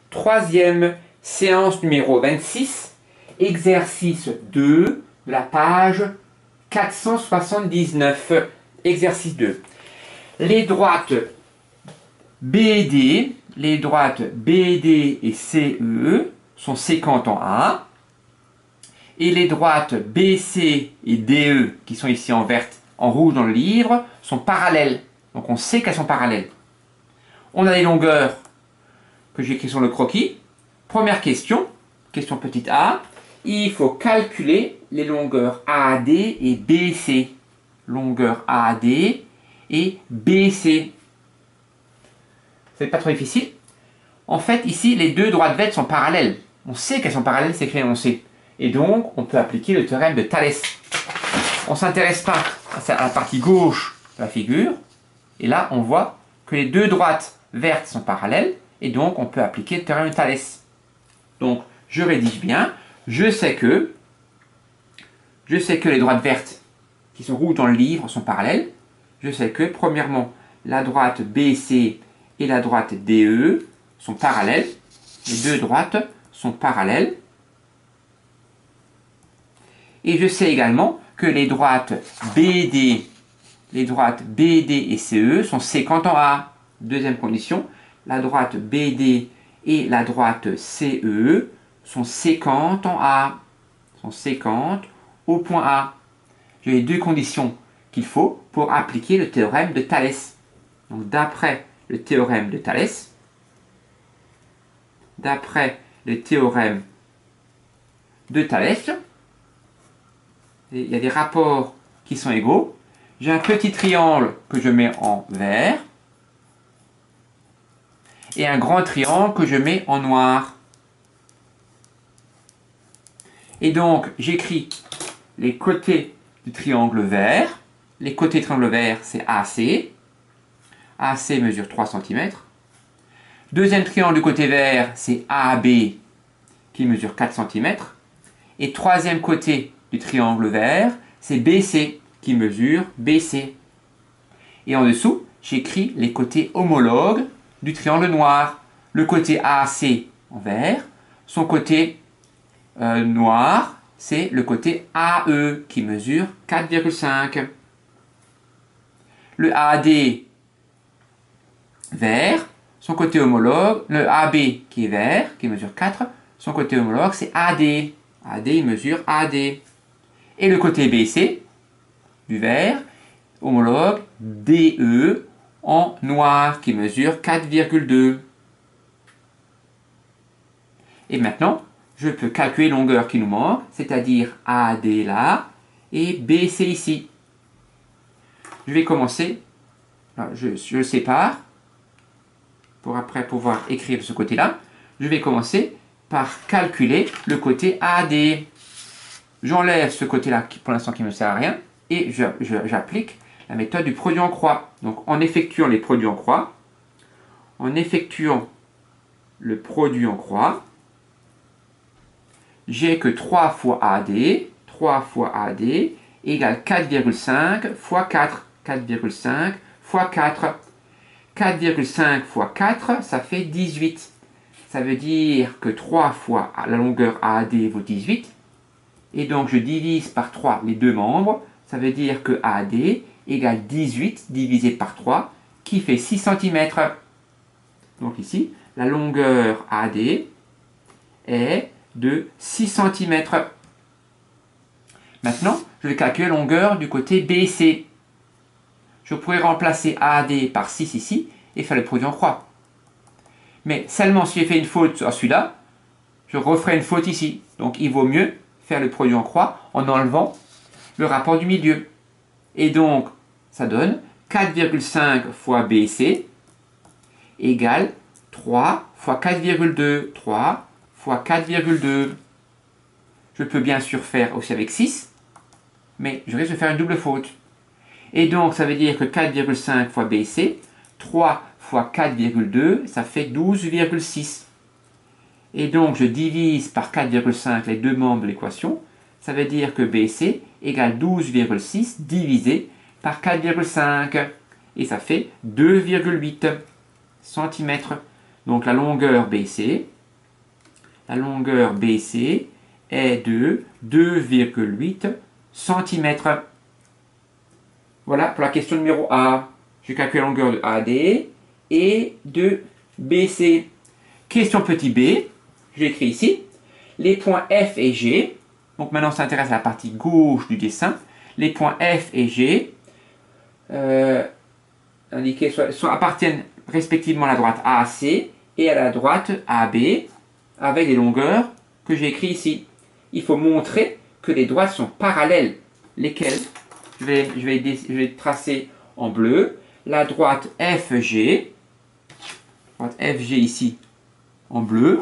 troisième séance numéro 26, exercice 2 de la page 479. Exercice 2. Les droites BD, et CE sont séquentes en A, et les droites BC et DE, qui sont ici en vert, en rouge dans le livre, sont parallèles. Donc on sait qu'elles sont parallèles. On a les longueurs que j'ai écrites sur le croquis. Première question, question petite a, il faut calculer les longueurs AD et BC. Longueur AD et BC. C'est pas trop difficile. En fait, ici, les deux droites vertes sont parallèles. On sait qu'elles sont parallèles, c'est écrit énoncé. Et donc, on peut appliquer le théorème de Thalès. On ne s'intéresse pas à la partie gauche de la figure. Et là, on voit que les deux droites vertes sont parallèles. Et donc, on peut appliquer le théorème de Thalès. Donc, je rédige bien. Je sais que les droites vertes qui sont rouges dans le livre sont parallèles. Je sais que, premièrement, la droite BC et la droite DE sont parallèles. Les deux droites sont parallèles. Et je sais également que les droites BD et CE sont séquentes en A. Deuxième condition, la droite BD et la droite CE sont séquentes en A. Sont séquentes au point A. J'ai les deux conditions qu'il faut pour appliquer le théorème de Thalès. Donc d'après le théorème de Thalès, il y a des rapports qui sont égaux. J'ai un petit triangle que je mets en vert et un grand triangle que je mets en noir. Et donc, j'écris les côtés du triangle vert. Les côtés du triangle vert, c'est AC. AC mesure 3 cm. Deuxième triangle du côté vert, c'est AB qui mesure 4 cm. Et troisième côté du triangle vert, c'est BC qui mesure BC. Et en dessous, j'écris les côtés homologues du triangle noir. Le côté AC en vert, son côté noir, c'est le côté AE qui mesure 4,5. Le AD vert, son côté homologue, le AB qui est vert, qui mesure 4, son côté homologue c'est AD. AD il mesure AD. Et le côté BC du vert, homologue DE en noir qui mesure 4,2. Et maintenant, je peux calculer la longueur qui nous manque, c'est-à-dire AD là et BC ici. Je vais commencer, je le sépare pour après pouvoir écrire de ce côté-là. Je vais commencer par calculer le côté AD. J'enlève ce côté-là pour l'instant qui ne me sert à rien et j'applique la méthode du produit en croix. Donc en effectuant les produits en croix, j'ai que 3 fois AD égale 4,5 fois 4. 4,5 fois 4. 4,5 fois 4, ça fait 18. Ça veut dire que 3 fois la longueur AD vaut 18. Et donc je divise par 3 les deux membres. Ça veut dire que AD égale 18 divisé par 3, qui fait 6 cm. Donc ici, la longueur AD est de 6 cm. Maintenant, je vais calculer la longueur du côté BC. Je pourrais remplacer AD par 6 ici et faire le produit en croix. Mais seulement si j'ai fait une faute à celui-là, je referai une faute ici. Donc il vaut mieux faire le produit en croix en enlevant le rapport du milieu. Et donc, ça donne 4,5 fois BC égale 3 fois 4,2. 3 fois 4,2. Je peux bien sûr faire aussi avec 6, mais je risque de faire une double faute. Et donc, ça veut dire que 4,5 fois BC, 3 fois 4,2, ça fait 12,6. Et donc, je divise par 4,5 les deux membres de l'équation. Ça veut dire que BC égale 12,6 divisé par 4,5. Et ça fait 2,8 cm. Donc, la longueur BC la longueur BC est de 2,8 cm. Voilà pour la question numéro A. Je calcule la longueur de AD et de BC. Question petit b, j'ai écrit ici, les points F et G, donc maintenant on s'intéresse à la partie gauche du dessin, les points F et G indiqués appartiennent respectivement à la droite AAC et à la droite AB avec les longueurs que j'ai écrites ici. Il faut montrer que les droites sont parallèles, lesquelles je vais tracer en bleu. La droite FG, ici en bleu,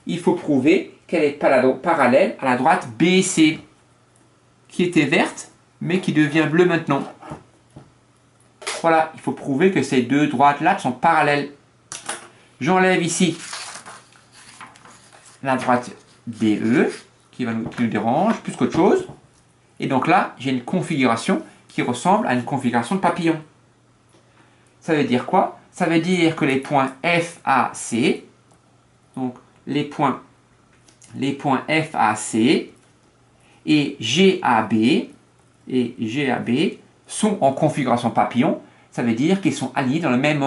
il faut prouver qu'elle est parallèle à la droite BC, qui était verte, mais qui devient bleue maintenant. Voilà, il faut prouver que ces deux droites-là sont parallèles. J'enlève ici la droite DE, qui nous dérange plus qu'autre chose. Et donc là, j'ai une configuration qui ressemble à une configuration de papillon. Ça veut dire quoi? Ça veut dire que les points FAC, donc les points FAC et GAB sont en configuration papillon. Ça veut dire qu'ils sont alignés dans le même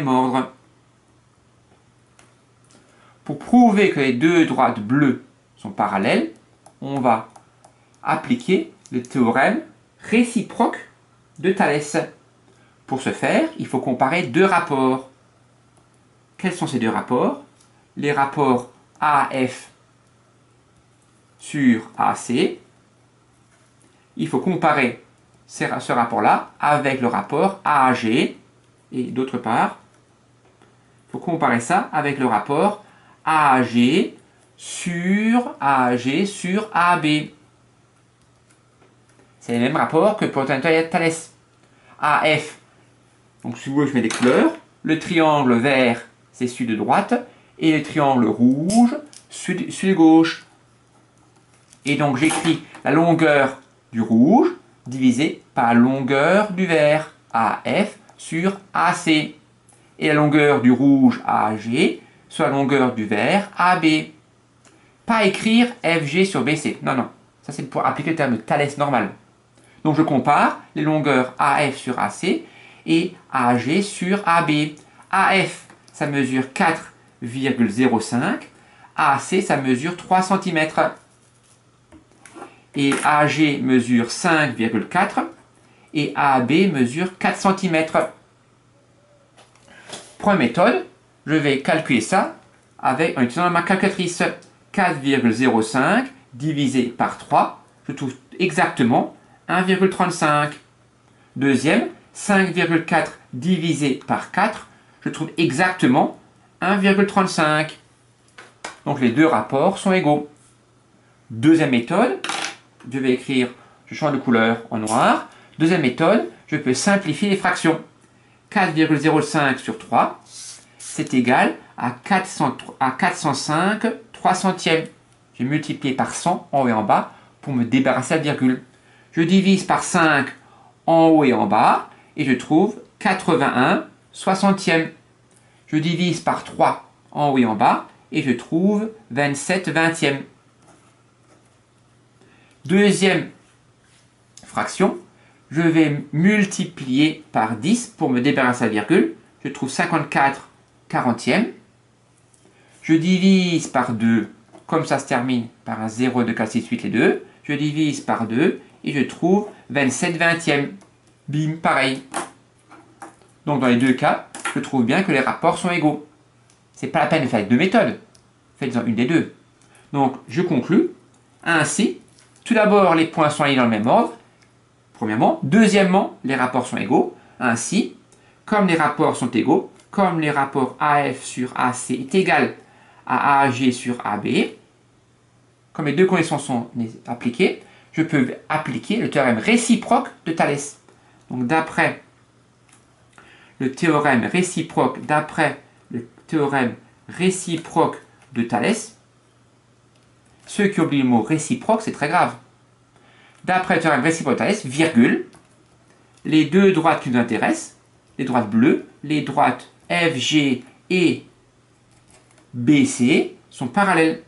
ordre. Pour prouver que les deux droites bleues sont parallèles, on va appliquer le théorème réciproque de Thalès. Pour ce faire, il faut comparer deux rapports. Quels sont ces deux rapports? Les rapports AF sur AC. Il faut comparer ce rapport-là avec le rapport AAG. Et d'autre part, il faut comparer ça avec le rapport AAG sur AB. C'est le même rapport que pour le Thalès. AF, donc si vous voulez, je mets des couleurs. Le triangle vert, c'est celui de droite, et le triangle rouge, celui de gauche. Et donc j'écris la longueur du rouge divisé par la longueur du vert, AF sur AC. Et la longueur du rouge, AG, sur la longueur du vert, AB. Pas écrire FG sur BC. Non, non. Ça, c'est pour appliquer le terme de Thalès normal. Donc, je compare les longueurs AF sur AC et AG sur AB. AF, ça mesure 4,05. AC, ça mesure 3 cm. Et AG mesure 5,4. Et AB mesure 4 cm. Première méthode, je vais calculer ça en utilisant ma calculatrice. 4,05 divisé par 3, je trouve exactement 1,35. Deuxième, 5,4 divisé par 4, je trouve exactement 1,35. Donc les deux rapports sont égaux. Deuxième méthode, je change de couleur en noir. Deuxième méthode, je peux simplifier les fractions. 4,05 sur 3, c'est égal à 405 3 centièmes. J'ai multiplié par 100 en haut et en bas pour me débarrasser de la virgule. Je divise par 5 en haut et en bas et je trouve 81 soixantièmes. Je divise par 3 en haut et en bas et je trouve 27 vingtièmes. Deuxième fraction, je vais multiplier par 10 pour me débarrasser de la virgule. Je trouve 54 quarantièmes. Je divise par 2, comme ça se termine par un 0, 2, 4, 6, 8 et 2. Je divise par 2 et je trouve 27 vingtièmes. Bim, pareil. Donc dans les deux cas, je trouve bien que les rapports sont égaux. C'est pas la peine de faire deux méthodes. Faites-en une des deux. Donc je conclus. Ainsi, tout d'abord, les points sont alignés dans le même ordre. Premièrement. Deuxièmement, les rapports sont égaux. Ainsi, comme les rapports sont égaux, comme les rapports AF sur AC est égal à AG sur AB, comme les deux conditions sont appliquées, je peux appliquer le théorème réciproque de Thalès. Donc d'après le théorème réciproque de Thalès, ceux qui oublient le mot réciproque, c'est très grave. D'après le théorème réciproque de Thalès, virgule, les deux droites qui nous intéressent, les droites bleues, les droites FG et BC sont parallèles.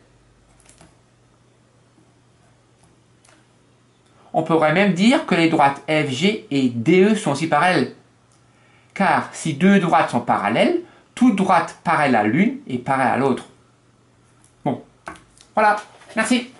On pourrait même dire que les droites FG et DE sont aussi parallèles. Car si deux droites sont parallèles, toute droite parallèle à l'une est parallèle à l'autre. Bon, voilà, merci.